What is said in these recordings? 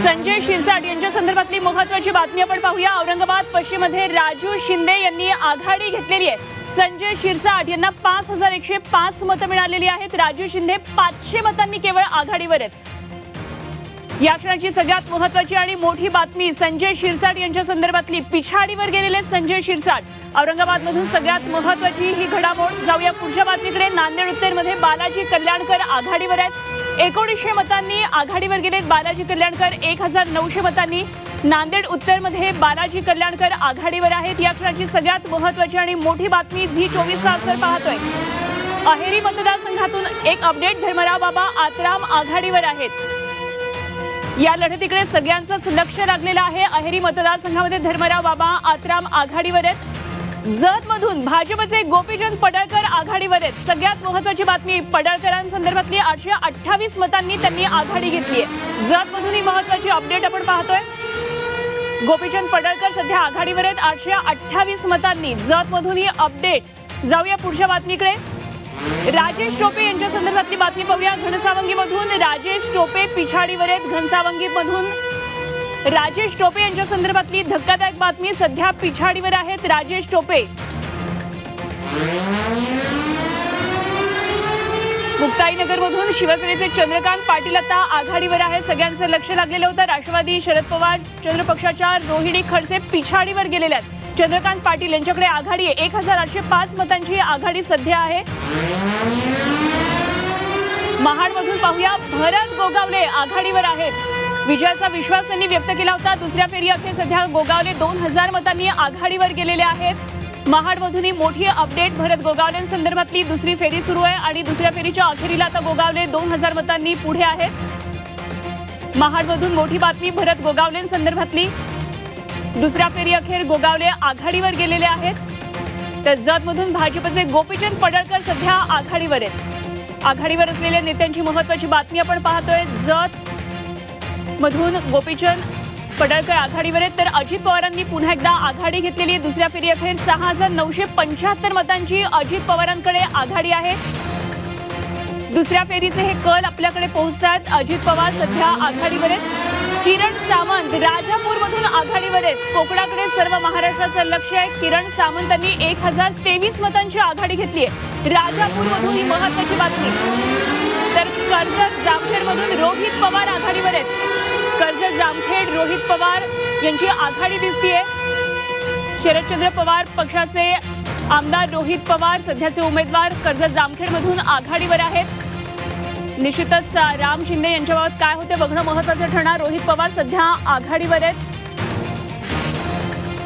संजय शिरसाट यांच्या संदर्भातली महत्त्वाची बातमी आपण पाहूया। औरंगाबाद पश्चिममध्ये राजू शिंदे यांनी आघाडी घेतलेली आहे। संजय शिरसाट यांना 5105 मतं मिळालेली आहेत। राजू शिंदे 500 मतांनी केवळ आघाडीवर आहेत। या क्षणाची सगळ्यात महत्त्वाची आणि मोठी बातमी संजय शिरसाट यांच्या संदर्भातली पिछाडीवर गेलेले संजय शिरसाट। औरंगाबादमधून सगळ्यात महत्त्वाची ही घडामोड। जाऊया पुढच्या बातमीकडे। नांदेड उत्तरमध्ये बालाजी कल्याणकर आघाडीवर आहेत। 1900 मतांनी आघाडीवर गेलेत बालाजी कल्याणकर। 1900 मतांनी नांदेड उत्तरमध्ये बालाजी कल्याणकर आघाडीवर आहेत। या क्षणाची सगळ्यात महत्त्वाची आणि मोठी बातमी झी 24 तासवर पाहतोय। अहेरी मतदारसंघातून एक अपडेट। धर्मराव बाबा आत्राम आघाडीवर आहेत। या लढतीकडे सगळ्यांचंच लक्ष लागलेलं आहे। अहेरी मतदारसंघामध्ये धर्मराव बाबा आत्राम आघाडीवर आहेत। जतमधून भाजपचे गोपीचंद पडळकर आघाडीवर आहेत। सगळ्यात महत्त्वाची बातमी पडळकरांसंदर्भातली 828 मतांनी त्यांनी आघाडी घेतली आहे। जतमधून ही महत्त्वाची अपडेट आपण पाहतोय। गोपीचंद पडळकर सध्या आघाडीवर आहेत 828 मतांनी। जतमधून ही अपडेट। जाऊया पुढच्या बातमीकडे। राजेश टोपे यांच्या संदर्भातली बातमी पाहूया। घनसावंगीमधून राजेश टोपे पिछाडीवर आहेत। घनसावंगीमधून राजेश टोपे यांच्या संदर्भातली धक्कादायक बातमी। सध्या पिछाडीवर आहेत राजेश टोपे। मुक्ताईनगरमधून शिवसेनेचे चंद्रकांत पाटील आता आघाडीवर आहे। सगळ्यांचं लक्ष लागलेलं होतं। राष्ट्रवादी शरद पवार चंद्र पक्षाच्या रोहिणी खडसे पिछाडीवर गेलेले आहेत। चंद्रकांत पाटील यांच्याकडे आघाडी आहे। 1805 मतांची आघाडी सध्या आहे। महाडमधून पाहूया। भरत गोगावले आघाडीवर आहेत। विजयाचा विश्वास त्यांनी व्यक्त केला होता। दुसऱ्या फेरी अखेर सध्या गोगावले 2000 मतांनी आघाडीवर गेलेले आहेत। महाडमधून ही मोठी अपडेट। भरत गोगावलेंसंदर्भातली दुसरी फेरी सुरू आहे आणि दुसऱ्या फेरीच्या अखेरीला आता गोगावले 2000 मतांनी पुढे आहेत। महाडमधून मोठी बातमी भरत गोगावलेंसंदर्भातली। दुसऱ्या फेरी अखेर गोगावले आघाडीवर गेलेले आहेत। तर जतमधून भाजपचे गोपीचंद पडळकर सध्या आघाडीवर आहेत। आघाडीवर असलेल्या नेत्यांची महत्त्वाची बातमी आपण पाहतोय। जत मधून गोपीचंद पडळकर आघाडीवर आहेत। तर अजित पवारांनी पुन्हा एकदा आघाडी घेतलेली आहे। दुसऱ्या फेरी अखेर 6975 मतांची अजित पवारांकडे आघाडी आहे। दुसऱ्या फेरीचे हे कल आपल्याकडे पोहोचतात। अजित पवार सध्या आघाडीवर आहेत। किरण सावंत राजापूरमधून आघाडीवर आहेत। कोकणाकडे सर्व महाराष्ट्राचं लक्ष आहे। किरण सावंतांनी 1023 मतांची आघाडी घेतली आहे। राजापूरमधून ही महत्त्वाची बातमी। तर कर्जत जामखेडमधून रोहित पवार आघाडीवर आहेत। कर्जत जामखेड रोहित पवार यांची आघाडी दिसतीये। शरदचंद्र पवार पक्षाचे आमदार रोहित पवार सध्याचे उमेदवार कर्जत जामखेडमधून आघाडीवर आहेत। निश्चितच राम शिंदे यांच्याबाबत काय होते बघणं महत्त्वाचं ठरणार। रोहित पवार सध्या आघाडीवर आहेत।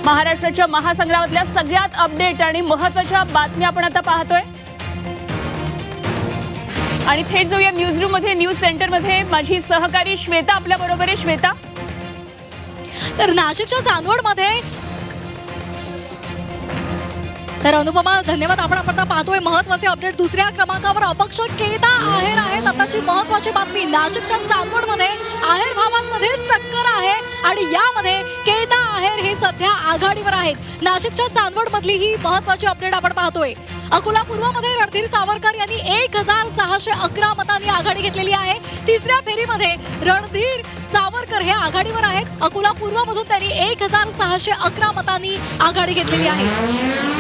महाराष्ट्राच्या महासंग्रामातल्या सगळ्यात अपडेट आणि महत्त्वाच्या बातम्या आपण आता पाहतोय आणि थेट जाऊया न्यूज रूम मध्ये। न्यूज सेंटर मध्ये माझी सहकारी श्वेता आपल्या बरोबर आहे। श्वेता, तर नाशिकच्या चांदवडमध्ये तर अनुपमा धन्यवाद। आपण आता पाहतोय महत्त्वाचे अपडेट। दुसऱ्या क्रमांकावर अपक्ष केदा आहेर आहेत। आताची महत्त्वाची बातमी नाशिकच्या चांदवडमध्ये आहेर भावांमध्येच टक्कर आहे आणि यामध्ये केदा आहेर हे सध्या आघाडीवर आहेत। नाशिकच्या चांदवडमधली ही महत्त्वाची अपडेट आपण पाहतोय। अकोला पूर्वमध्ये रणधीर सावरकर यांनी 1611 मतांनी आघाडी घेतलेली आहे। तिसऱ्या फेरीमध्ये रणधीर सावरकर हे आघाडीवर आहेत। अकोला पूर्वमधून त्यांनी 1611 मतांनी आघाडी घेतलेली आहे।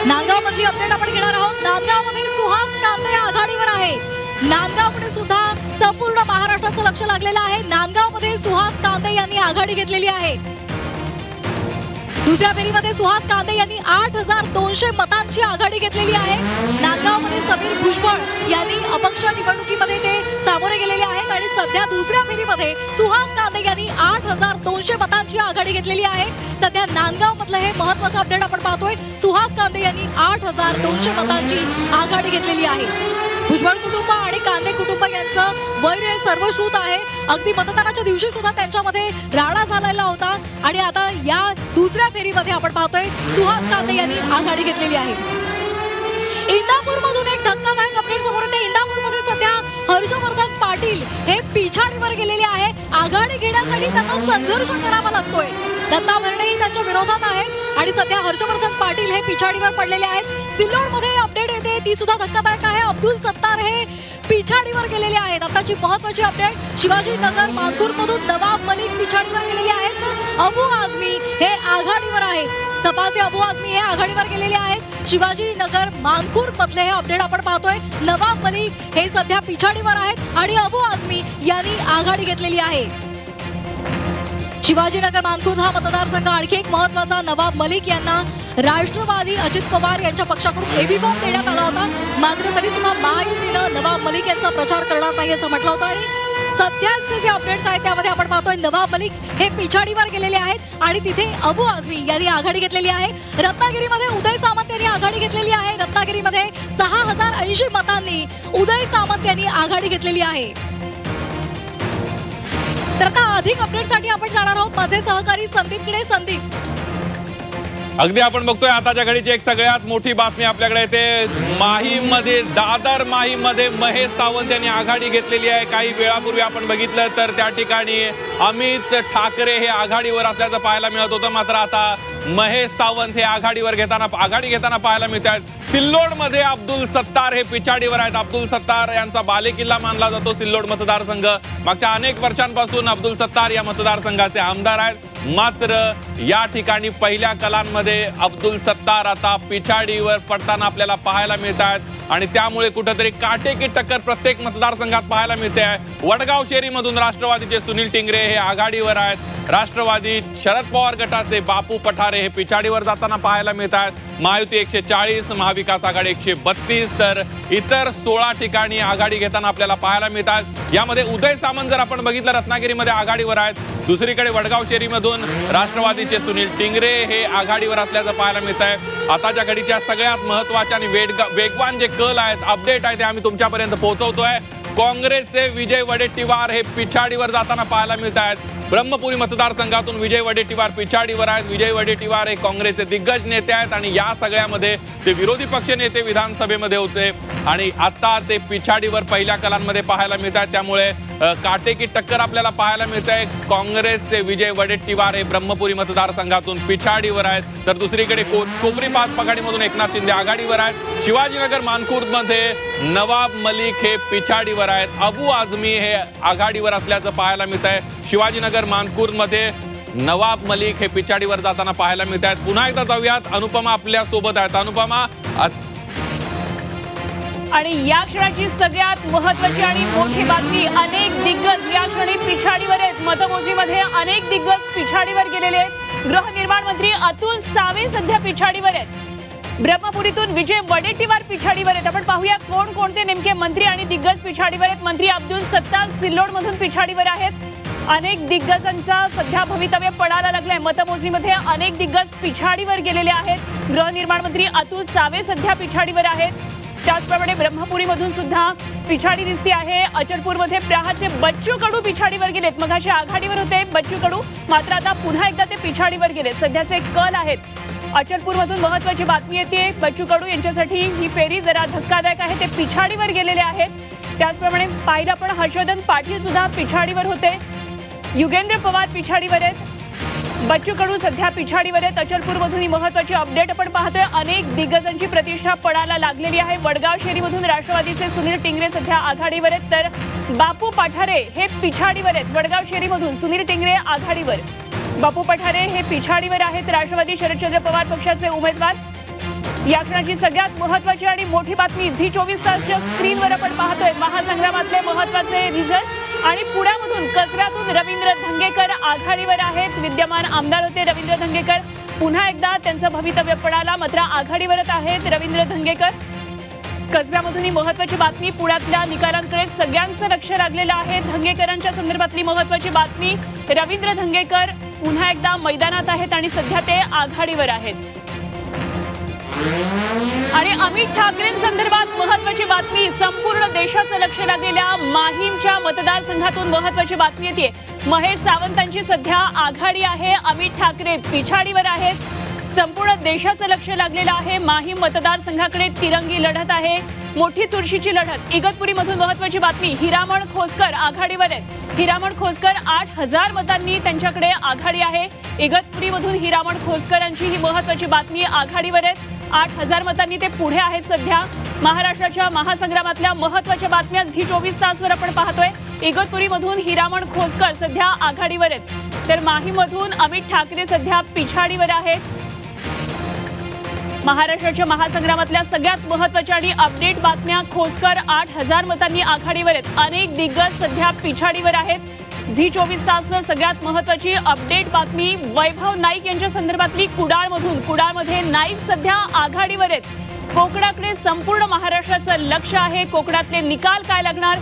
नांदगाव मधली अपडेट आपण घेणार आहोत। नांदगावमध्ये सुहास कांदे आघाडीवर आहे। नांदगावकडे सुद्धा संपूर्ण महाराष्ट्राचं लक्ष लागलेलं आहे। नांदगावमध्ये सुहास कांदे यांनी आघाडी घेतलेली आहे। दुसऱ्या फेरीमध्ये सुहास कांदे यांनी 8200 मतांची आघाडी घेतलेली आहे। नांदगावमध्ये समीर भुजबळ यांनी अपक्ष निवडणुकीमध्ये ते सामोरे गेलेले आहेत आणि सध्या दुसऱ्या फेरीमध्ये सुहास कांदे यांनी 8200 मतांची आघाडी घेतलेली आहे। सध्या नांदगाव मधलं हे महत्त्वाचं अपडेट आपण पाहतोय। सुहास कांदे यांनी 8200 मतांची आघाडी घेतलेली आहे। भुजबळ कुटुंब आणि कांदे कुटुंब यांचं वैर सर्वश्रुत आहे। अगदी मतदानाच्या दिवशी सुद्धा त्यांच्यामध्ये राडा झालेला होता आणि आता या दुसऱ्या फेरीमध्ये आपण पाहतोय सुहास कांदे यांनी आघाडी घेतलेली आहे। इंदापूरमधून एक धक्कादायक अपडेट समोर येते। इंदापूरमध्ये सध्या हर्षवर्धन पाटील हे पिछाडीवर गेलेले आहे। आघाडी घेण्यासाठी त्यांना संघर्ष करावा लागतोय। दत्ता भरणेही त्यांच्या विरोधात आहेत आणि सध्या हर्षवर्धन पाटील हे पिछाडीवर पडलेले आहेत। सिल्लोडमध्ये अपडेट येते ती सुद्धा धक्कादायक आहे. अब्दुल सत्तार हे पिछाडीवर गेलेले आहेत. आताची महत्त्वाची अपडेट, शिवाजीनगर मानखुर्द मधून नवाब मलिक पिछाडीवर गेलेले आहेत, तर अबू आझमी हे आघाडीवर आहेत. सपाचे अबू आझमी हे आघाडीवर गेलेले आहेत. शिवाजीनगर मानखुर्द मधले हे अपडेट आपण पाहतोय. नवाब मलिक हे सध्या पिछाडीवर आहेत आणि अबू आझमी यांनी आघाडी घेतलेली आहे. शिवाजीनगर मानखुर्द हा मतदारसंघ आणखी एक महत्त्वाचा. नवाब मलिक यांना राष्ट्रवादी अजित पवार यांच्या पक्षाकडून एबी फॉर्म देण्यात आला होता, मात्र तरी सुद्धा महायुतीनं नवाब मलिक यांचा प्रचार करणार नाही असं म्हटलं होतं. आणि सध्याचे जे अपडेट्स आहेत त्यामध्ये आपण पाहतोय नवाब मलिक हे पिछाडीवर गेलेले आहेत आणि तिथे अबू आझमी यांनी आघाडी घेतलेली आहे. रत्नागिरीमध्ये उदय सामंत यांनी आघाडी घेतलेली आहे. रत्नागिरीमध्ये 6080 मतांनी उदय सामंत यांनी आघाडी घेतलेली आहे. तर आता अधिक अपडेटसाठी आपण जाणार आहोत माझे सहकारी संदीपकडे. संदीप, अगदी आपण बघतोय आताच्या घडीची एक सगळ्यात मोठी बातमी आपल्याकडे येते. माहीममध्ये, दादर माहीममध्ये महेश सावंत यांनी आघाडी घेतलेली आहे. काही वेळापूर्वी आपण बघितलं तर त्या ठिकाणी अमित ठाकरे हे आघाडीवर असल्याचं पाहायला मिळत होतं, मात्र आता महेश सावंत हे आघाडी घेताना पाहायला मिळत आहेत. सिल्लोडमध्ये अब्दुल सत्तार हे पिछाडीवर आहेत. अब्दुल सत्तार यांचा बालेकिल्ला मानला जातो सिल्लोड मतदारसंघ. मागच्या अनेक वर्षांपासून अब्दुल सत्तार या मतदारसंघाचे आमदार आहेत, मात्र या ठिकाणी पहिल्या कलांमध्ये अब्दुल सत्तार आता पिछाडीवर पडताना आपल्याला पाहायला मिळत आहेत आणि त्यामुळे कुठेतरी काटेकी टक्कर प्रत्येक मतदारसंघात पाहायला मिळते आहे. वडगाव शेरीमधून राष्ट्रवादीचे सुनील टिंगरे हे आघाडीवर आहेत. राष्ट्रवादी शरद पवार गटाचे बापू पठारे हे पिछाडीवर जाताना पाहायला मिळत आहेत. महायुती 140, महाविकास आघाडी 132, तर इतर 16 ठिकाणी आघाडी घेताना आपल्याला पाहायला मिळतात. यामध्ये उदय सामंत जर आपण बघितलं रत्नागिरीमध्ये आघाडीवर आहेत. दुसरीकडे वडगाव शेरीमधून राष्ट्रवादीचे सुनील टिंगरे हे आघाडीवर असल्याचं पाहायला मिळत आहे. आताच्या घडीच्या सगळ्यात महत्त्वाच्या आणि वेगवान जे कल आहेत, अपडेट आहे ते आम्ही तुमच्यापर्यंत पोहोचवतोय. काँग्रेसचे विजय वडेट्टीवार हे पिछाडीवर जाताना पाहायला मिळत आहेत. ब्रह्मपुरी मतदारसंघातून विजय वडेट्टीवार पिछाडीवर आहेत. विजय वडेट्टीवार हे काँग्रेसचे दिग्गज नेते आहेत आणि या सगळ्यामध्ये ते विरोधी पक्ष नेते विधानसभेमध्ये होते आणि आता ते पिछाडीवर पहिल्या कलांमध्ये पाहायला मिळत आहेत. त्यामुळे काटेकी टक्कर आपल्याला पाहायला मिळत आहे. काँग्रेसचे विजय वडेट्टीवार हे ब्रह्मपुरी मतदारसंघातून पिछाडीवर आहेत, तर दुसरीकडे कोपरी पाच पघाडीमधून एकनाथ शिंदे आघाडीवर आहेत. शिवाजीनगर मानखुर्द मध्ये नवाब मलिक हे पिछाडीवर आहेत. अबू आझमी हे आघाडीवर असल्याचं पाहायला मिळत आहे. शिवाजीनगर मानखुर्द मध्ये नवाब मलिक हे पिछाडीवर जाताना पाहायला मिळत आहेत. पुन्हा एकदा जाऊयात, अनुपमा आपल्या सोबत आहेत. अनुपमा, आणि या क्षणाची सगळ्यात महत्त्वाची आणि मोठी बातमी, अनेक दिग्गज या क्षणी पिछाडीवर आहेत. मतमोजणीमध्ये अनेक दिग्गज पिछाडीवर गेलेले आहेत. गृहनिर्माण मंत्री अतुल सावे सध्या पिछाडीवर आहेत. ब्रह्मपुरीतून विजय वडेट्टीवार पिछाडीवर आहेत. आपण पाहूया कोण कोणते नेमके मंत्री आणि दिग्गज पिछाडीवर आहेत. मंत्री अब्दुल सत्तार सिल्लोड मधून पिछाडीवर आहेत. अनेक दिग्गजांचा सध्या भवितव्य पडायला लागलंय. मतमोजणीमध्ये अनेक दिग्गज पिछाडीवर गेलेले आहेत. गृहनिर्माण मंत्री अतुल सावे सध्या पिछाडीवर आहेत. त्याचप्रमाणे ब्रह्मपुरीमधून सुद्धा पिछाडी दिसते आहे. अचलपूरमध्ये प्रहारचे बच्चू कडू पिछाडीवर गेलेत. मगाशी आघाडीवर होते बच्चू कडू, मात्र आता पुन्हा एकदा ते पिछाडीवर गेले. सध्याचे कल आहेत. अचलपूरमधून महत्त्वाची बातमी येते, बच्चू कडू यांच्यासाठी ही फेरी जरा धक्कादायक आहे. ते पिछाडीवर गेलेले आहेत. त्याचप्रमाणे पाहिलं आपण हर्षवर्धन पाटील सुद्धा पिछाडीवर होते. युगेंद्र पवार पिछाडीवर आहेत. बच्चू कडू सध्या पिछाडीवर आहेत. अचलपूरमधून ही महत्त्वाची अपडेट आपण पाहतोय. अनेक दिग्गजांची प्रतिष्ठा पडायला लागलेली आहे. वडगाव शेरीमधून राष्ट्रवादीचे सुनील टिंगरे सध्या आघाडीवर आहेत, तर बापू पठारे हे पिछाडीवर आहेत. वडगाव शेरीमधून सुनील टिंगरे आघाडीवर, बापू पठारे हे पिछाडीवर आहेत. राष्ट्रवादी शरदचंद्र पवार पक्षाचे उमेदवार. या क्षणाची सगळ्यात महत्त्वाची आणि मोठी बातमी, झी 24 तासच्या स्क्रीनवर आपण पाहतोय महासंग्रामातले महत्त्वाचे रिझल्ट. आणि पुण्यामधून कसब्यातून रवींद्र धंगेकर आघाडीवर आहेत. विद्यमान आमदार होते रवींद्र धंगेकर, पुन्हा एकदा त्यांचं भवितव्य पडाला, मात्र आघाडीवरच आहेत रवींद्र धंगेकर. कसब्यामधून ही महत्त्वाची बातमी. पुण्यातल्या निकालांकडे सगळ्यांचं लक्ष लागलेलं आहे. धंगेकरांच्या संदर्भातली महत्त्वाची बातमी, रवींद्र धंगेकर पुन्हा एकदा मैदानात आहेत आणि सध्या ते आघाडीवर आहेत. आणि अमित ठाकरेंसंदर्भात महत्त्वाची बातमी, संपूर्ण देशाचं लक्ष लागलेल्या माहीमच्या मतदारसंघातून महत्त्वाची बातमी येते. महेश सावंतांची सध्या आघाडी आहे. अमित ठाकरे पिछाडीवर आहेत. संपूर्ण देशाचं लक्ष लागलेलं आहे. माहीम मतदारसंघाकडे तिरंगी लढत आहे, मोठी चुरशीची लढत. इगतपुरीमधून महत्त्वाची बातमी, हिरामण खोसकर आघाडीवर आहेत. हिरामण खोसकर 8000 मतांनी त्यांच्याकडे आघाडी आहे. इगतपुरीमधून हिरामण खोसकरांची ही महत्त्वाची बातमी, आघाडीवर आहेत. 8,000 मतांनी ते पुढे आहेत सध्या। महाराष्ट्राच्या महासंग्रामातल्या महत्त्वाच्या बातम्या झी 24 तासवर आपण पाहतोय। इगतपुरीमधून हिरामण खोसकर सध्या आघाडीवर आहेत, तर माहीमधून अमित ठाकरे सध्या पिछाडीवर आहेत। महाराष्ट्राच्या महासंग्रामातल्या सगळ्यात महत्त्वाच्या आणि अपडेट बातम्या, खोसकर 8,000 मतांनी आघाडीवर आहेत, अनेक दिग्गज सध्या पिछाडीवर आहेत। झी 24 तासवर सगळ्यात महत्त्वाची अपडेट बातमी वैभव नाईक यांच्या संदर्भातली कुडाळमध्ये नाईक सध्या आघाडीवर आहेत। कोकणाकडे संपूर्ण महाराष्ट्राचं लक्ष आहे, कोकणातले निकाल काय लागणार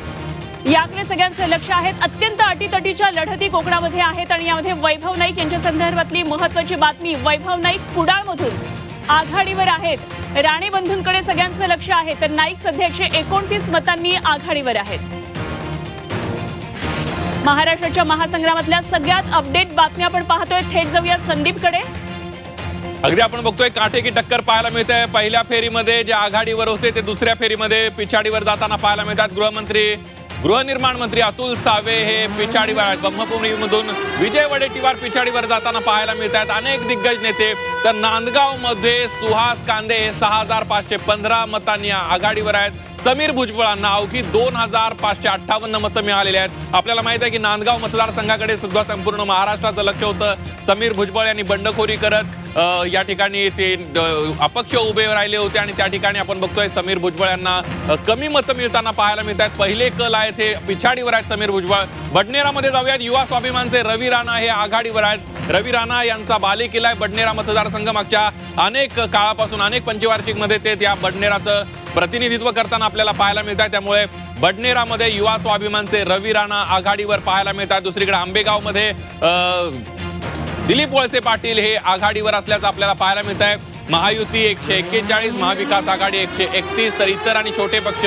याकडे सगळ्यांचं लक्ष आहे। अत्यंत अटीतटीच्या लढती कोकणामध्ये आहेत आणि यामध्ये वैभव नाईक यांच्या संदर्भातली महत्त्वाची बातमी, वैभव नाईक कुडाळमधून आघाडीवर आहेत। राणे बंधूंकडे सगळ्यांचं लक्ष आहे, तर नाईक सध्या 129 मतांनी आघाडीवर आहेत। महाराष्ट्राच्या महासंग्रामातल्या सगळ्यात अपडेट बातम्या आपण पाहतोय, थेट जाऊया संदीपकडे। अगदी आपण बघतोय काटेकी टक्कर पाहायला मिळते। पहिल्या फेरीमध्ये जे आघाडीवर होते ते दुसऱ्या फेरीमध्ये पिछाडीवर जाताना पाहायला मिळतात। गृहनिर्माण मंत्री अतुल सावे हे पिछाडीवर आहेत। ब्रह्मपुरीमधून विजय वडेट्टीवार पिछाडीवर जाताना पाहायला मिळतात। अनेक दिग्गज नेते, तर नांदगाव मध्ये सुहास कांदे 6,515 मतांनी आघाडीवर आहेत। समीर भुजबळांना अवघी 2,558 मतं मिळालेली आहेत। आपल्याला माहित आहे की नांदगाव मतदारसंघाकडे सुद्धा संपूर्ण महाराष्ट्राचं लक्ष होतं। समीर भुजबळ यांनी बंडखोरी करत या ठिकाणी ते अपक्ष उभे राहिले होते आणि त्या ठिकाणी आपण बघतोय समीर भुजबळ यांना कमी मतं मिळताना पाहायला मिळतात। पहिले कल आहेत हे पिछाडीवर आहेत समीर भुजबळ। बडनेरामध्ये जाऊयात, युवा स्वाभिमानचे रवी राणा हे आघाडीवर आहेत। रवी राणा यांचा बालेकिल्ला आहे बडनेरा मतदारसंघ। मागच्या अनेक काळापासून अनेक पंचवार्षिक मध्ये ते त्या बडनेराचं प्रतिनिधित्व करताना आपल्याला पाहायला मिळतात। त्यामुळे बडनेरामध्ये युवा स्वाभिमानचे रवी राणा आघाडीवर पाहायला मिळतात। दुसरीकडे आंबेगावमध्ये दिलीप वळसे पाटील हे आघाडीवर असल्याचं आपल्याला पाहायला मिळत आहे। महायुती 141, महाविकास आघाडी 131, तर इतर आणि छोटे पक्ष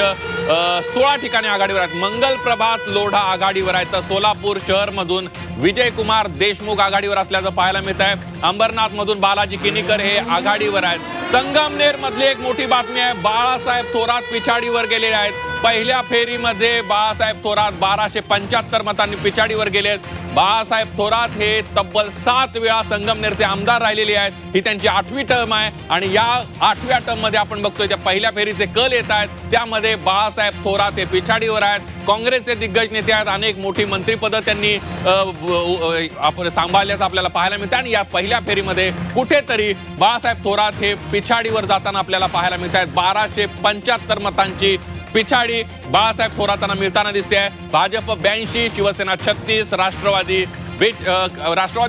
16 ठिकाणी आघाडीवर आहेत। मंगल प्रभात लोढा आघाडीवर आहेत, तर सोलापूर शहर मधून विजयकुमार देशमुख आघाडीवर असल्याचं पाहायला मिळत आहे। अंबरनाथ मधून बालाजी किनीकर हे आघाडीवर आहेत। संगमनेर मधली एक मोठी बातमी आहे, बाळासाहेब थोरात पिछाडीवर गेलेले आहेत। पहिल्या फेरीमध्ये बाळासाहेब थोरात 1275 मतांनी पिछाडीवर गेलेत। बाळासाहेब थोरात हे तब्बल 7 वेळा संगमनेरचे आमदार राहिलेले आहेत। ही त्यांची 8वी टर्म आहे आणि या 8व्या टर्म मध्ये आपण बघतोय त्या पहिल्या फेरीचे कल येत आहेत, त्यामध्ये बाळासाहेब थोरात हे पिछाडीवर आहेत। काँग्रेसचे दिग्गज नेते आहेत, अनेक मोठी मंत्रिपदं त्यांनी सांभाळल्याचं आपल्याला पाहायला मिळतं आणि या पहिल्या फेरीमध्ये कुठेतरी बाळासाहेब थोरात हे पिछाडीवर जाताना आपल्याला पाहायला मिळत आहेत। 1275 मतांची पिछाडी बाळासाहेब थोरातांना मिळताना दिसते आहे। भाजप 82, शिवसेना 36, राष्ट्रवादी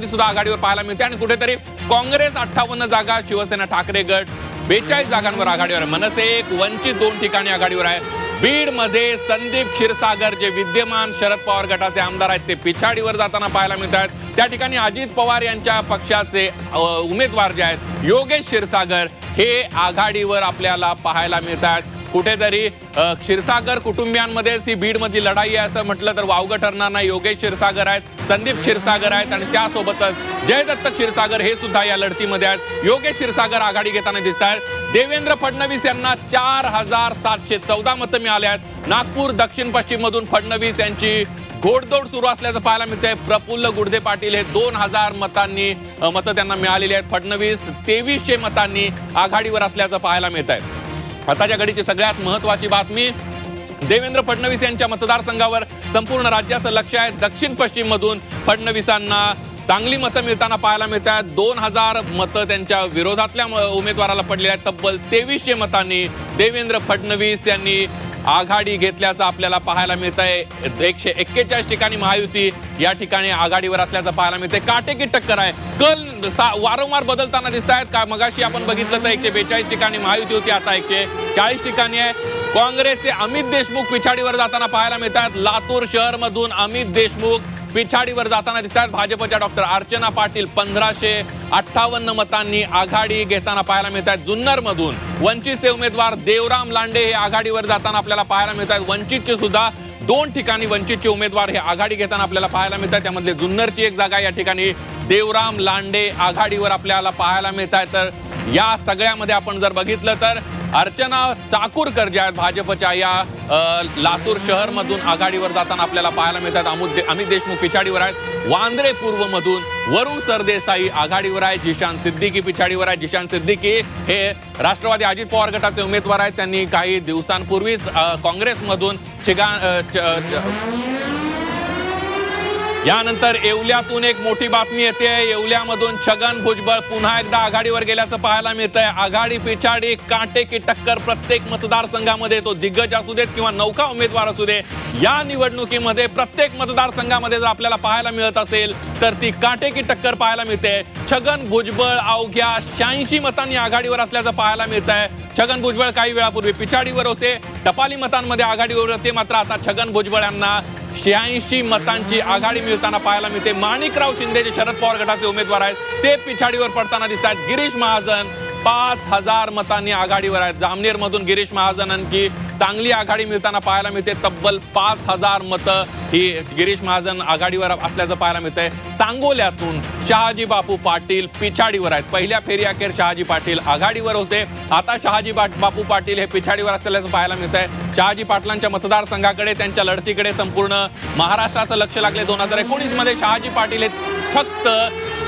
सुद्धा आघाडीवर पाहायला मिळते आणि कुठेतरी काँग्रेस 58 जागा, शिवसेना ठाकरे गट 42 जागांवर आघाडीवर आहे। मनसे 1, वंचित 2 ठिकाणी आघाडीवर आहे। बीड मध्ये संदीप क्षीरसागर जे विद्यमान शरद पवार गटाचे आमदार आहेत ते पिछाडीवर जाताना पाहायला मिळतात। त्या ठिकाणी अजित पवार यांच्या पक्षाचे उमेदवार जे आहेत योगेश क्षीरसागर हे आघाडीवर आपल्याला पाहायला मिळतात। कुठेतरी क्षीरसागर कुटुंबियांमध्येच ही बीड मधली लढाई आहे असं म्हटलं तर वावगं ठरणार नाही। योगेश क्षीरसागर आहेत, संदीप क्षीरसागर आहेत आणि त्यासोबतच जयदत्त क्षीरसागर हे सुद्धा या लढतीमध्ये आहेत। योगेश क्षीरसागर आघाडी घेताना दिसत आहेत। देवेंद्र फडणवीस यांना 4,714 मतं मिळाली आहेत। नागपूर दक्षिण पश्चिम मधून फडणवीस यांची घोडदौड सुरू असल्याचं पाहायला मिळतंय। प्रफुल्ल गुडदे पाटील हे 2,000 मतांनी मतं त्यांना मिळालेली आहेत। फडणवीस 2300 मतांनी आघाडीवर असल्याचं पाहायला मिळत आहे। आताच्या घडीची सगळ्यात महत्त्वाची बातमी, देवेंद्र फडणवीस यांच्या मतदारसंघावर संपूर्ण राज्याचं लक्ष आहे। दक्षिण पश्चिम मधून फडणवीसांना चांगली मतं मिळताना पाहायला मिळतात। 2000 मतं त्यांच्या विरोधातल्या उमेदवाराला पडलेली आहेत। तब्बल 2300 मतांनी देवेंद्र फडणवीस यांनी आघाडी घेतल्याचं आपल्याला पाहायला मिळत आहे। 141 ठिकाणी महायुती या ठिकाणी आघाडीवर असल्याचं पाहायला मिळतंय। काटेकी टक्कर आहे, कल वारंवार बदलताना दिसत आहेत। का मगाशी आपण बघितलं तर 142 ठिकाणी महायुती होती, आता 140 ठिकाणी आहे। काँग्रेसचे अमित देशमुख पिछाडीवर जाताना पाहायला मिळतात। लातूर शहर मधून अमित देशमुख पिछाडीवर जाताना दिसतात। भाजपच्या डॉक्टर अर्चना पाटील 1558 मतांनी आघाडी घेताना पाहायला मिळतात। जुन्नर मधून वंचितचे उमेदवार देवराम लांडे हे आघाडीवर जाताना आपल्याला पाहायला मिळतात। वंचितचे सुद्धा 2 ठिकाणी वंचितचे उमेदवार हे आघाडी घेताना आपल्याला पाहायला मिळतात। त्यामध्ये जुन्नरची एक जागा या ठिकाणी देवराम लांडे आघाडीवर आपल्याला पाहायला मिळतात। तर या सगळ्यामध्ये आपण जर बघितलं तर अर्चना चाकूरकर ज्या भाजपच्या या लातूर शहर मधून आघाडीवर जाताना आपल्याला पाहायला मिळतात. अमित देशमुख पिछाडीवर आहेत. वांद्रे पूर्व मधून वरुण सरदेसाई आघाडीवर आहे. जिशान सिद्दीकी पिछाडीवर आहे. जिशान सिद्दीकी हे राष्ट्रवादी अजित पवार गटाचे उमेदवार आहेत. त्यांनी काही दिवसांपूर्वीच काँग्रेसमधून यानंतर येवल्यातून एक मोठी बातमी येते. येवल्यामधून छगन भुजबळ पुन्हा एकदा आघाडीवर गेल्याचं पाहायला मिळतंय. आघाडी पिछाडी कांटे की टक्कर प्रत्येक मतदारसंघामध्ये, तो दिग्गज असू देत किंवा नौका उमेदवार असू दे, या निवडणुकीमध्ये प्रत्येक मतदारसंघामध्ये जर आपल्याला पाहायला मिळत असेल तर ती कांटे की टक्कर पाहायला मिळते. छगन भुजबळ अवघ्या 86 मतांनी आघाडीवर असल्याचं पाहायला मिळत आहे. छगन भुजबळ काही वेळापूर्वी पिछाडीवर होते, टपाली मतांमध्ये आघाडीवर होते, मात्र आता छगन भुजबळ यांना 86 मतांची आघाडी मिळताना पाहायला मिळते. माणिकराव शिंदे जे शरद पवार गटाचे उमेदवार आहेत ते पिछाडीवर पडताना दिसतात. गिरीश महाजन 5000 मतांनी आघाडीवर आहेत. जामनेर मधून गिरीश महाजनांची चांगली आघाडी मिळताना पाहायला मिळते. तब्बल 5000 मतं ही गिरीश महाजन आघाडीवर असल्याचं पाहायला मिळतंय. सांगोल्यातून शहाजी बापू पाटील पिछाडीवर आहेत. पहिल्या फेरी अखेर शहाजी पाटील आघाडीवर होते, आता शहाजी बापू पाटील हे पिछाडीवर असल्याचं पाहायला मिळतंय. शहाजी पाटलांच्या मतदारसंघाकडे, त्यांच्या लढतीकडे संपूर्ण महाराष्ट्राचं लक्ष लागले. 2019 मध्ये शहाजी पाटील हे फक्त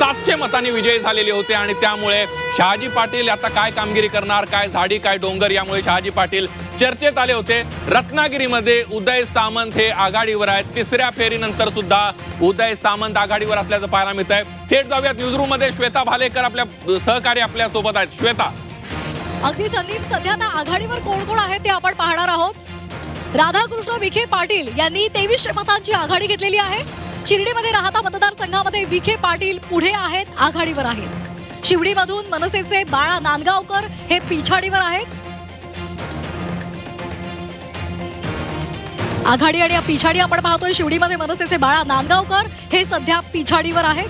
700 मतांनी विजयी झालेले होते आणि त्यामुळे शहाजी पाटील आता काय कामगिरी करणार, काय झाडी काय डोंगर, यामुळे शहाजी पाटील चर्चेत आले होते. रत्नागिरीमध्ये उदय सामंत हे आघाडीवर आहेत. तिसऱ्या फेरीनंतर सुद्धा उदय सामंत आघाडीवर असल्याचं पाहायला मिळत आहे. थेट जाऊयात न्यूजरूम मध्ये. श्वेता भालेकर आपल्या सहकारी आपल्या सोबत आहेत. श्वेता. अगदी संदीप, सध्या आता आघाडीवर कोण कोण आहे ते आपण पाहणार आहोत. राधाकृष्ण विखे पाटील यांनी 2300 मतांची आघाडी घेतलेली आहे. शिर्डीमध्ये राहता मतदारसंघामध्ये विखे पाटील पुढे आहेत, आघाडीवर आहेत. शिवडीमधून मनसेचे बाळा नांदगावकर हे पिछाडीवर आहेत. आघाडी आणि पिछाडी आपण पाहतोय. शिवडीमध्ये मनसेचे बाळा नांदगावकर हे सध्या पिछाडीवर आहेत.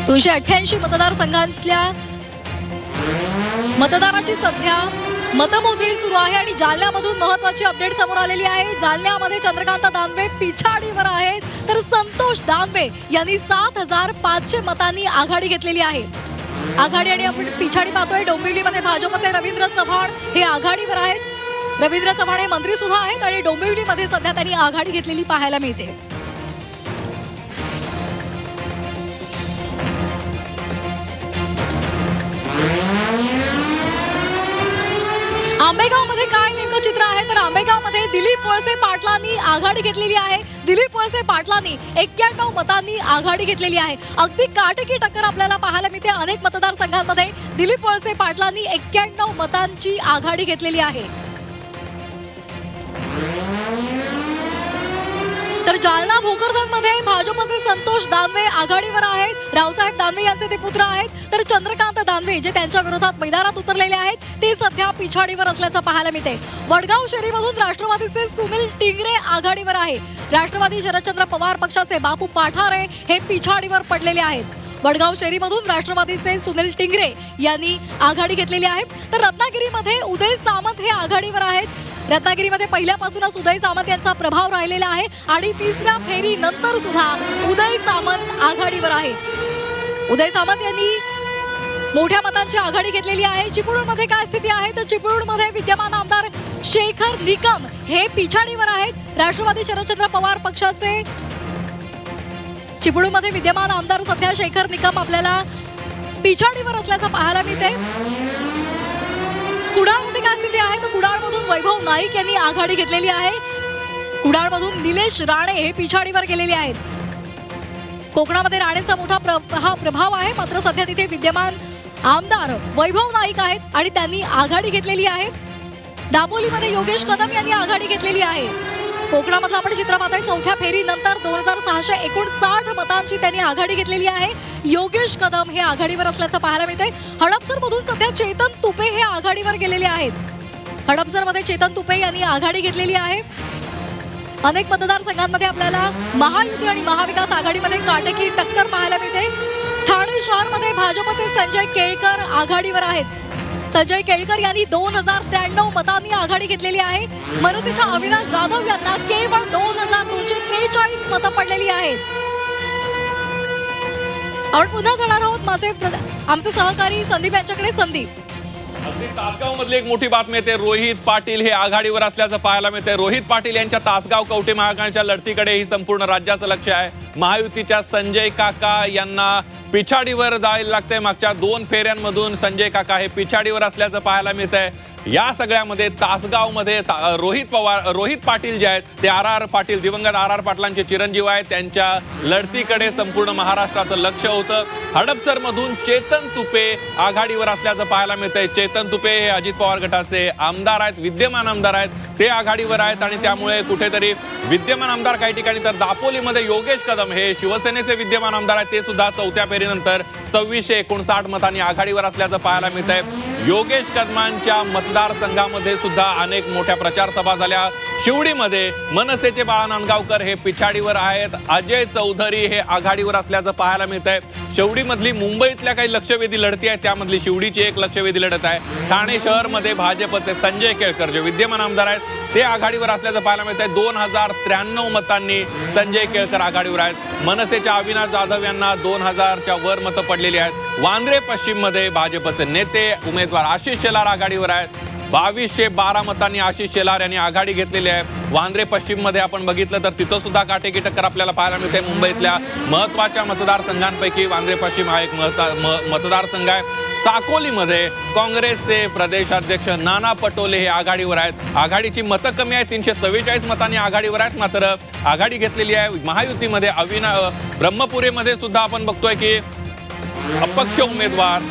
दोनशे 88 मतदारसंघातल्या मतदाराची सध्या मतमोजणी सुरू आहे आणि जालन्यामधून महत्त्वाची अपडेट समोर आलेली आहे. जालन्यामध्ये चंद्रकांत दानवे पिछाडीवर आहेत, तर संतोष दानवे यांनी 7500 मतांनी आघाडी घेतलेली आहे. आघाडी आणि आपण पिछाडी पाहतोय. डोंबिवलीमध्ये भाजपचे रवींद्र चव्हाण हे आघाडीवर आहेत. रवींद्र चव्हाण हे मंत्री सुद्धा आहेत आणि डोंबिवलीमध्ये सध्या त्यांनी आघाडी घेतलेली पाहायला मिळते. आंबेगावमध्ये काय नेमकं चित्र आहे तर आंबेगावमध्ये दिलीप वळसे पाटलांनी आघाडी घेतलेली आहे. दिलीप वळसे पाटलांनी 91 मतांनी आघाडी घेतलेली आहे. अगदी काटेकी टक्कर आपल्याला पाहायला मिळते. अनेक मतदारसंघांमध्ये दिलीप वळसे पाटलांनी 91 मतांची आघाडी घेतलेली आहे. तर जालना भोकरदनमध्ये भाजपचे संतोष दानवे आघाडीवर आहेत. रावसाहेब दानवे यांचे ते पुत्र आहेत. तर चंद्रकांत दानवे जे त्यांच्या विरोधात मैदानात उतरलेले आहेत ते सध्या पिछाडीवर असल्याचं पाहायला मिळते. वडगाव शहरीमधून राष्ट्रवादीचे सुनील टिंगरे आघाडीवर आहे. राष्ट्रवादी शरदचंद्र पवार पक्षाचे बापू पाठारे हे पिछाडीवर पडलेले आहेत. वडगाव शहरीमधून राष्ट्रवादीचे सुनील टिंगरे यांनी आघाडी घेतलेली आहे. तर रत्नागिरीमध्ये उदय सामंत हे आघाडीवर आहेत. रत्नागिरीमध्ये पहिल्यापासूनच उदय सामंत यांचा प्रभाव राहिलेला आहे आणि तिसऱ्या फेरी नंतर सुद्धा उदय सामंत आघाडीवर आहे. उदय सामंत यांनी मोठ्या मतांची आघाडी घेतलेली आहे. चिपळूणमध्ये काय स्थिती आहे तर चिपळूणमध्ये विद्यमान आमदार शेखर निकम हे पिछाडीवर आहेत. राष्ट्रवादी शरदचंद्र पवार पक्षाचे चिपळूणमध्ये विद्यमान आमदार सध्या शेखर निकम आपल्याला पिछाडीवर असल्याचं पाहायला मिळते. कुडाळमध्ये काय स्थिती आहे तर कुडाळमधून वैभव नाईक यांनी आघाडी घेतलेली आहे. कुडाळमधून निलेश राणे हे पिछाडीवर गेलेले आहेत. कोकणामध्ये राणेंचा मोठा प्रभाव आहे, मात्र सध्या तिथे विद्यमान आमदार वैभव नाईक आहेत आणि त्यांनी आघाडी घेतलेली आहे. दापोलीमध्ये योगेश कदम यांनी आघाडी घेतलेली आहे. कोकणामधलं आपण चित्र पाहतोय. चौथ्या फेरीनंतर 2659 मतांची त्यांनी आघाडी घेतलेली आहे. योगेश कदम हे आघाडीवर असल्याचं पाहायला मिळतंय. हडपसर मधून सध्या चेतन तुपे हे आघाडीवर गेलेले आहेत. हडपसरमध्ये चेतन तुपे यांनी आघाडी घेतलेली आहे. अनेक मतदारसंघांमध्ये आपल्याला महायुती आणि महाविकास आघाडीमध्ये काटेकी टक्कर पाहायला मिळते. ठाणे शहरमध्ये भाजपचे संजय केळकर आघाडीवर आहेत. संजय केळकर यांनी 2093 मतांनी आघाडी घेतलेली आहे. मनसेच्या अविनाश जाधव यांना केवळ 2243 मतं पडलेली आहेत. आपण पुन्हा जाणार आहोत आमचे सहकारी संदीप यांच्याकडे. संदीप, अगदी तासगाव मधली एक मोठी बातमी येते. रोहित पाटील हे आघाडीवर असल्याचं पाहायला मिळते. रोहित पाटील यांच्या तासगाव कवठे महाकाळच्या लढतीकडे ही संपूर्ण राज्याचं लक्ष आहे. महायुतीच्या संजय काका यांना पिछाडीवर जायला लागतंय. मागच्या 2 फेऱ्यांमधून संजय काका हे पिछाडीवर असल्याचं पाहायला मिळतंय. या सगळ्यामध्ये तासगावमध्ये रोहित पाटील जे आहेत ते आर पाटील, दिवंगत आर पाटलांचे चिरंजीव आहेत. त्यांच्या लढतीकडे संपूर्ण महाराष्ट्राचं लक्ष होतं. हडपसर मधून चेतन तुपे आघाडीवर असल्याचं पाहायला मिळतंय. चेतन तुपे हे अजित पवार गटाचे आमदार आहेत, विद्यमान आमदार आहेत, ते आघाडीवर आहेत आणि त्यामुळे कुठेतरी विद्यमान आमदार काही ठिकाणी, तर दापोलीमध्ये योगेश कदम हे शिवसेनेचे विद्यमान आमदार आहेत, ते सुद्धा 4थ्या फेरीनंतर 2659 मतांनी आघाडीवर असल्याचं पाहायला मिळतंय. योगेश कदमांच्या मतदारसंघामध्ये सुद्धा अनेक मोठ्या प्रचार सभा झाल्या. शिवडीमध्ये मनसेचे बाळा नांदगावकर हे पिछाडीवर आहेत. अजय चौधरी हे आघाडीवर असल्याचं पाहायला मिळतंय. शिवडीमधली मुंबईतल्या काही लक्षवेधी लढती आहेत, त्यामधली शिवडीची एक लक्षवेधी लढत आहे. ठाणे शहरमध्ये भाजपचे संजय केळकर जे विद्यमान आमदार आहेत ते आघाडीवर असल्याचं पाहायला मिळतंय. 2093 मतांनी संजय केळकर आघाडीवर आहेत. मनसेच्या अविनाश जाधव यांना 2000च्या वर मतं पडलेली आहेत. वांद्रे पश्चिम मध्ये भाजपचे नेते उमेदवार आशिष शेलार आघाडीवर आहेत. 2212 मतांनी आशिष शेलार यांनी आघाडी घेतलेली आहे. वांद्रे पश्चिम मध्ये आपण बघितलं तर तिथं सुद्धा काटेकी टक्कर आपल्याला पाहायला मिळते. मुंबईतल्या महत्वाच्या मतदारसंघांपैकी वांद्रे पश्चिम हा एक मतदारसंघ आहे. साकोलीमध्ये काँग्रेसचे प्रदेशाध्यक्ष नाना पटोले हे आघाडीवर आहेत. आघाडीची मतं कमी आहे, 344 मतांनी आघाडीवर आहेत. मात्र आघाडी घेतलेली आहे महायुतीमध्ये ब्रह्मपुरीमध्ये सुद्धा आपण बघतोय की अपक्ष उमेदवार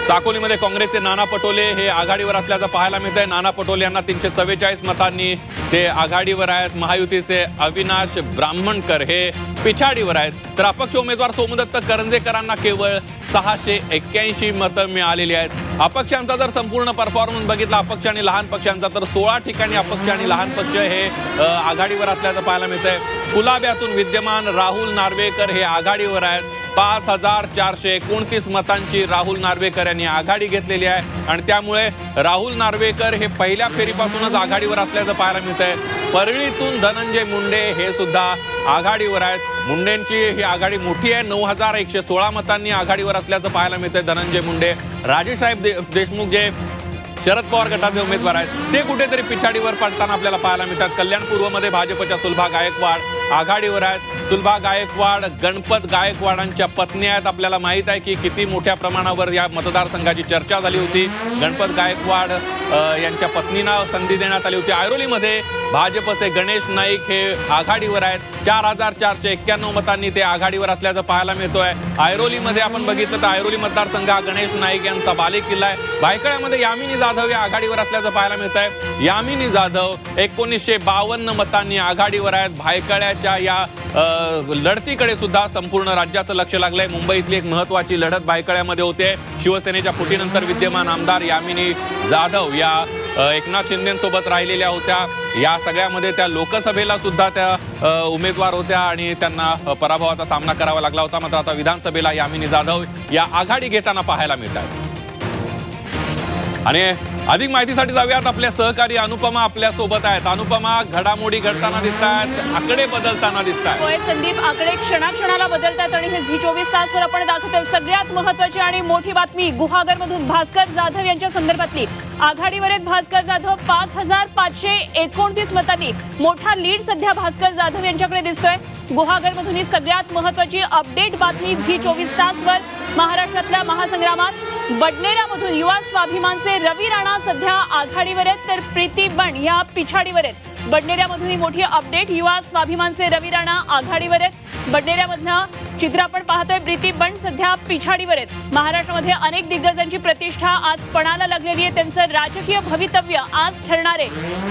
साकोलीमध्ये काँग्रेसचे नाना पटोले हे आघाडीवर असल्याचं पाहायला मिळतंय. नाना पटोले यांना 344 मतांनी ते आघाडीवर आहेत. महायुतीचे अविनाश ब्राह्मणकर हे पिछाडीवर आहेत. तर अपक्ष उमेदवार सोमदत्त करंजेकरांना केवळ 681 मतं मिळालेली आहेत. अपक्षांचा जर संपूर्ण परफॉर्मन्स बघितला अपक्ष आणि लहान पक्षांचा तर 16 ठिकाणी अपक्ष आणि लहान पक्ष हे आघाडीवर असल्याचं पाहायला मिळतंय. कुलाब्यातून विद्यमान राहुल नार्वेकर हे आघाडीवर आहेत. 5429 मतांची राहुल नार्वेकर यांनी आघाडी घेतलेली आहे आणि त्यामुळे राहुल नार्वेकर हे पहिल्या फेरीपासूनच आघाडीवर असल्याचं पाहायला मिळतंय. परळीतून धनंजय मुंडे हे सुद्धा आघाडीवर आहेत. मुंडेंची ही आघाडी मोठी आहे, 9116 मतांनी आघाडीवर असल्याचं पाहायला मिळतंय. धनंजय मुंडे, राजेसाहेब देशमुख जे शरद पवार गटाचे उमेदवार आहेत ते कुठेतरी पिछाडीवर पडताना आपल्याला पाहायला मिळतात. कल्याण पूर्वमध्ये भाजपच्या सुलभा गायकवाड आघाडीवर आहेत. सुलभा गायकवाड गणपत गायकवाडांच्या पत्नी आहेत. आपल्याला माहित आहे की किती मोठ्या प्रमाणावर या मतदारसंघाची चर्चा झाली होती. गणपत गायकवाड यांच्या पत्नींना संधी देण्यात आली होती. ऐरोलीमध्ये भाजपचे गणेश नाईक हे आघाडीवर आहेत. 4491 मतांनी ते आघाडीवर असल्याचं पाहायला मिळतोय. ऐरोलीमध्ये आपण बघितलं तर ऐरोली मतदारसंघ गणेश नाईक यांचा बालेकिल्ला आहे. भायखळ्यामध्ये यामिनी जाधव या आघाडीवर असल्याचं पाहायला मिळत आहे. यामिनी जाधव 1952 मतांनी आघाडीवर आहेत. भायखळ्याच्या या लढतीकडे सुद्धा संपूर्ण राज्याचं लक्ष लागलंय. मुंबईतली एक महत्वाची लढत भायखळ्यामध्ये होते. शिवसेनेच्या फुटीनंतर विद्यमान आमदार यामिनी जाधव या एकनाथ शिंदेसोबत राहिलेल्या होत्या. या सगळ्यामध्ये त्या लोकसभेला सुद्धा त्या उमेदवार होत्या आणि त्यांना पराभवाचा सामना करावा लागला होता. मात्र आता विधानसभेला यामिनी जाधव या आघाडी घेताना पाहायला मिळतात. आणि अधिक माहितीसाठी जाऊयात, आपल्या सहकारी अनुपमा आपल्या सोबत आहेत. अनुपमा, घडामोडी घडताना दिसतात, आकडे बदलताना दिसतात. होय संदीप, आकडे क्षणाक्षणाला बदलतात आणि हे झी24 तासवर आपण दाखवतोय. सगळ्यात महत्त्वाची आणि मोठी बातमी गुहागर मधून भास्कर जाधव यांच्या संदर्भातली. आघाडीवर आहेत भास्कर जाधव 5529 मतांनी. मोठा लीड सध्या भास्कर जाधव यांच्याकडे दिसतोय. गुहागर मधून ही सगळ्यात महत्त्वाची अपडेट बातमी झी24 तासवर. महाराष्ट्रातल्या महासंग्रामात बडनेरामधून युवा स्वाभिमानचे रवी राणा सध्या आघाडीवर आहेत तर प्रीती बंड या पिछाडीवर आहेत. बडनेरामधून ही मोठी अपडेट. युवा स्वाभिमानचे रवी राणा आघाडीवर आहेत. बडनेरामधनं चित्र आपण पाहतोय. प्रीती बंड सध्या पिछाडीवर आहेत. महाराष्ट्रामध्ये अनेक दिग्गजांची प्रतिष्ठा आज पणाला लागलेली आहे. त्यांचं राजकीय भवितव्य आज ठरणारे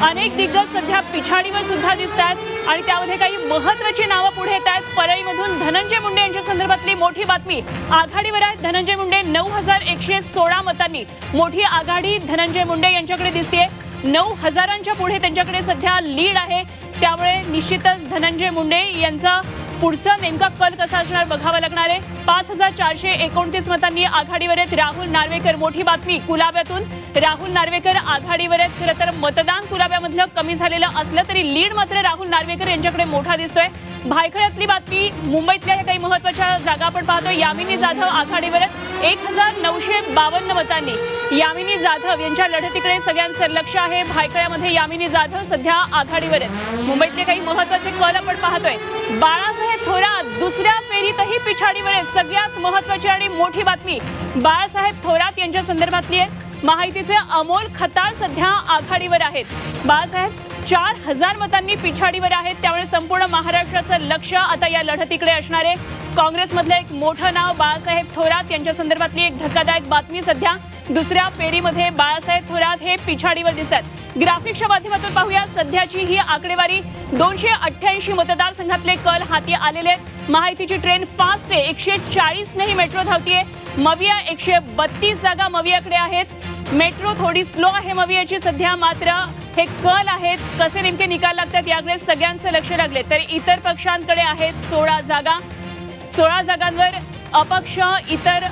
अनेक दिग्गज सध्या पिछाडीवर सुद्धा दिसत आहेत आणि त्यामध्ये काही महत्त्वाची नावं पुढे येत आहेत. परळीमधून धनंजय मुंडे यांच्या संदर्भातली मोठी बातमी. आघाडीवर आहेत धनंजय मुंडे 9116 मतांनी. मोठी आघाडी धनंजय मुंडे यांच्याकडे दिसतेय. 9000च्या पुढे त्यांच्याकडे सध्या लीड आहे. त्यामुळे निश्चितच धनंजय मुंडे यांचा पुढचा नेमका कल कसा असणार बघावा लागणार आहे. 5429 मतांनी आघाडीवर आहेत राहुल नार्वेकर. मोठी बातमी कुलाब्यातून राहुल नार्वेकर आघाडीवर आहेत. खरं तर मतदान कुलाब्यामधलं कमी झालेलं असलं तरी लीड मात्र राहुल नार्वेकर यांच्याकडे मोठा दिसतोय. भायखळ्यातली बातमी, मुंबईतल्या काही महत्त्वाच्या जागा आपण पाहतोय. यामिनी जाधव आघाडीवर 1952 मतांनी. यामिनी जाधव यांच्या लढतीकडे सगळ्यांचं लक्ष आहे. भायखळ्यामध्ये यामिनी जाधव सध्या आघाडीवर आहेत. मुंबईतले काही महत्त्वाचे कल आपण पाहतोय. बाळासाहेब थोरात दुसऱ्या फेरीतही पिछाडीवर आहेत. सगळ्यात महत्त्वाची आणि मोठी बातमी बाळासाहेब थोरात यांच्या संदर्भातली आहे. महायुतीचे अमोल खताळ सध्या आघाडीवर आहेत. बाळासाहेब 4000 मतांनी पिछाडीवर आहेत. त्यामुळे संपूर्ण महाराष्ट्राचं लक्ष आता या लढतीकडे असणार आहे. काँग्रेसमधलं एक मोठं नाव बाळासाहेब थोरात यांच्या संदर्भातली एक धक्कादायक बातमी. सध्या दुसऱ्या फेरीमध्ये बाळासाहेब थोरात हे पिछाडीवर दिसतात. ग्राफिक्सच्या माध्यमातून पाहूया सध्याची ही आकडेवारी. 288 मतदारसंघातले कल हाती आलेले आहेत. महायुतीची ट्रेन फास्ट आहे. 140 ही मेट्रो धावतीये. मविया 132 जागा मवियाकडे आहेत. मेट्रो थोडी स्लो आहे मवियाची सध्या. मात्र हे कल आहेत, कसे नेमके निकाल लागतात याकडे सगळ्यांचं लक्ष लागले. तर इतर पक्षांकडे आहेत 16 जागा. 16 जागांवर अपक्ष इतर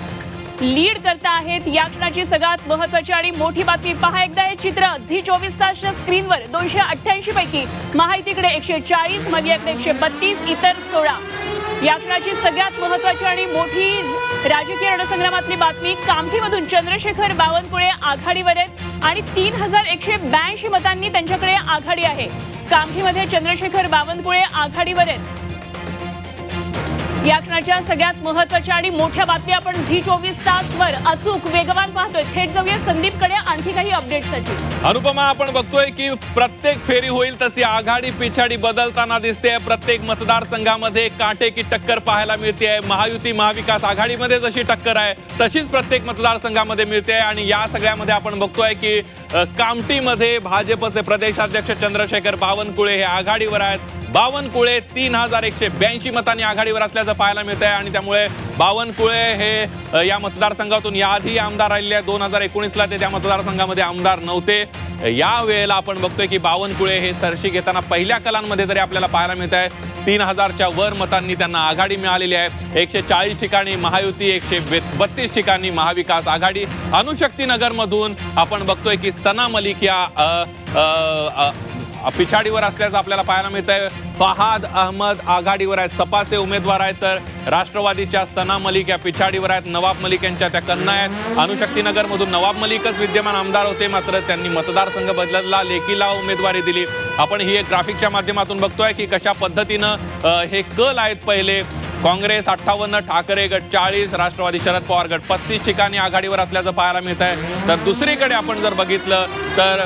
लीड करता आहेत. या क्षणाची सगळ्यात महत्त्वाची आणि मोठी बातमी पहा एकदा हे चित्र. झी24 तासच्या स्क्रीनवर 288 पैकी महायुतीकडे 140, मवियाकडे 132, इतर 16. या क्षणाची सगळ्यात महत्त्वाची आणि मोठी राजकीय रणसंग्रामातली बातमी. कामठीमधून चंद्रशेखर बावनकुळे आघाडीवर आहेत आणि 3182 मतांनी त्यांच्याकडे आघाडी आहे. कामठीमध्ये चंद्रशेखर बावनकुळे आघाडीवर आहेत. या क्षणाच्या सगळ्यात महत्त्वाच्या आणि मोठ्या बातमी आपण झी24 तासवर अचूक वेगवान पाहतोय. थेट जाऊया संदीपकडे आणखी काही अपडेट्ससाठी. अनुपमा, आपण बघतोय की प्रत्येक फेरी होईल तशी आघाडी पिछाडी बदलताना दिसते. प्रत्येक मतदारसंघामध्ये काटेकी टक्कर पाहायला मिळते. महायुती महाविकास आघाडीमध्ये जशी टक्कर आहे तशीच प्रत्येक मतदारसंघामध्ये मिळते. आणि या सगळ्यामध्ये आपण बघतोय की कामठीमध्ये भाजपचे प्रदेशाध्यक्ष चंद्रशेखर बावनकुळे हे आघाडीवर आहेत. बावनकुळे 3182 मतांनी आघाडीवर असल्याचं पाहायला मिळत आहे. आणि त्यामुळे बावनकुळे हे या मतदारसंघातून याआधी आमदार राहिले आहेत. 2019ला ते त्या मतदारसंघामध्ये आमदार नव्हते. या वेळेला आपण बघतोय की बावनकुळे हे सरशी घेताना पहिल्या कलांमध्ये तरी आपल्याला पाहायला मिळत आहे. 3000च्या वर मतांनी त्यांना आघाडी मिळालेली आहे. 140 ठिकाणी महायुती, 132 ठिकाणी महाविकास आघाडी. अणुशक्तीनगरमधून आपण बघतोय की सना मलिक या पिछाडीवर असल्याचं आपल्याला पाहायला मिळत आहे. फहाद अहमद आघाडीवर आहेत, सपाचे उमेदवार आहेत. तर राष्ट्रवादीच्या सना मलिक या पिछाडीवर आहेत. नवाब मलिक यांच्या त्या कन्या आहेत. अणुशक्तीनगरमधून नवाब मलिकच विद्यमान आमदार होते, मात्र त्यांनी मतदारसंघ बदलला, लेकीला उमेदवारी दिली. आपण ही एक ग्राफिकच्या माध्यमातून बघतोय की कशा पद्धतीनं हे कल आहेत. पहिले काँग्रेस 58, ठाकरे गट 40, राष्ट्रवादी शरद पवार गट 35 ठिकाणी आघाडीवर असल्याचं पाहायला मिळत आहे. तर दुसरीकडे आपण जर बघितलं तर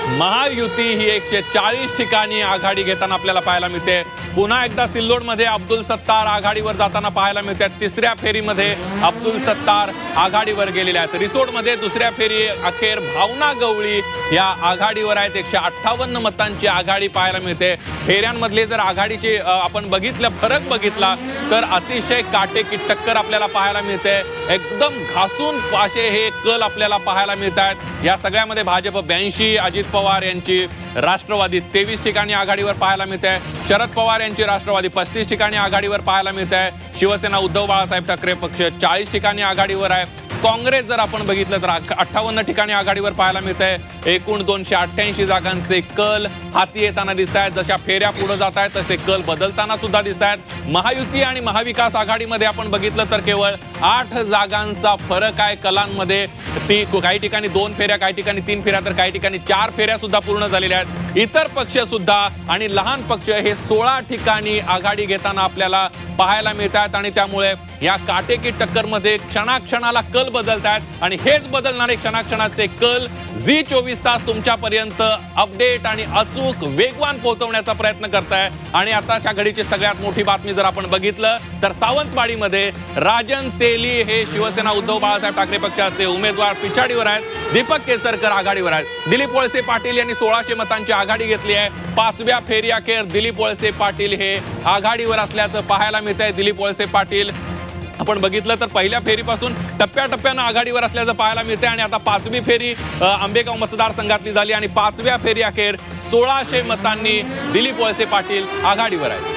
महायुती ही 140 ठिकाणी आघाडी घेताना आपल्याला पाहायला मिळते. पुन्हा एकदा सिल्लोडमध्ये अब्दुल सत्तार आघाडीवर जाताना पाहायला मिळतात. तिसऱ्या फेरीमध्ये अब्दुल सत्तार आघाडीवर गेलेले आहेत. रिसोडमध्ये दुसऱ्या फेरी अखेर भावना गवळी या आघाडीवर आहेत. 158 मतांची आघाडी पाहायला मिळते. फेऱ्यांमधले जर आघाडीची आपण बघितलं, फरक बघितला तर अतिशय काटेकी टक्कर आपल्याला पाहायला मिळते. एकदम घासून असे हे कल आपल्याला पाहायला मिळत आहेत. या सगळ्यामध्ये भाजप 82, अजित पवार यांची राष्ट्रवादी 23 ठिकाणी आघाडीवर पाहायला मिळते. शरद पवार यांची राष्ट्रवादी 35 ठिकाणी आघाडीवर पाहायला मिळते. शिवसेना उद्धव बाळासाहेब ठाकरे पक्ष 40 ठिकाणी आघाडीवर आहे. काँग्रेस जर आपण बघितलं तर 58 ठिकाणी आघाडीवर पाहायला मिळत आहे. एकूण 288 जागांचे कल हाती येताना दिसत आहेत. जशा फेऱ्या पुढे जात आहेत तसे कल बदलताना सुद्धा दिसत आहेत. महायुती आणि महाविकास आघाडीमध्ये आपण बघितलं तर केवळ 8 जागांचा फरक आहे कलांमध्ये. ती काही ठिकाणी 2 फेऱ्या, काही ठिकाणी 3 फेऱ्या, तर काही ठिकाणी 4 फेऱ्या सुद्धा पूर्ण झालेल्या आहेत. इतर पक्ष सुद्धा आणि लहान पक्ष हे 16 ठिकाणी आघाडी घेताना आपल्याला पाहायला मिळतात. आणि त्यामुळे या काटेकी टक्करमध्ये क्षणाक्षणाला कल बदलत आहेत. आणि हेच बदलणारे क्षणाक्षणाचे कल झी24 तास तुमच्यापर्यंत अपडेट आणि अचूक वेगवान पोहोचवण्याचा प्रयत्न करताय. आणि आताच्या घडीची सगळ्यात मोठी बातमी जर आपण बघितलं तर सावंतवाडीमध्ये राजन तेली हे शिवसेना उद्धव बाळासाहेब ठाकरे पक्षाचे उमेदवार पिछाडीवर आहेत. दीपक केसरकर आघाडीवर आहेत. दिलीप वळसे पाटील यांनी 1600 मतांची आघाडी घेतली आहे. 5व्या फेरी अखेर दिलीप वळसे पाटील हे आघाडीवर असल्याचं पाहायला मिळत आहे. दिलीप वळसे पाटील आपण बघितलं तर पहिल्या फेरीपासून टप्प्याटप्प्यानं आघाडीवर असल्याचं पाहायला मिळते. आणि आता 5वी फेरी आंबेगाव मतदारसंघातली झाली आणि 5व्या फेरी अखेर 1600 मतांनी दिलीप वळसे पाटील आघाडीवर आहेत.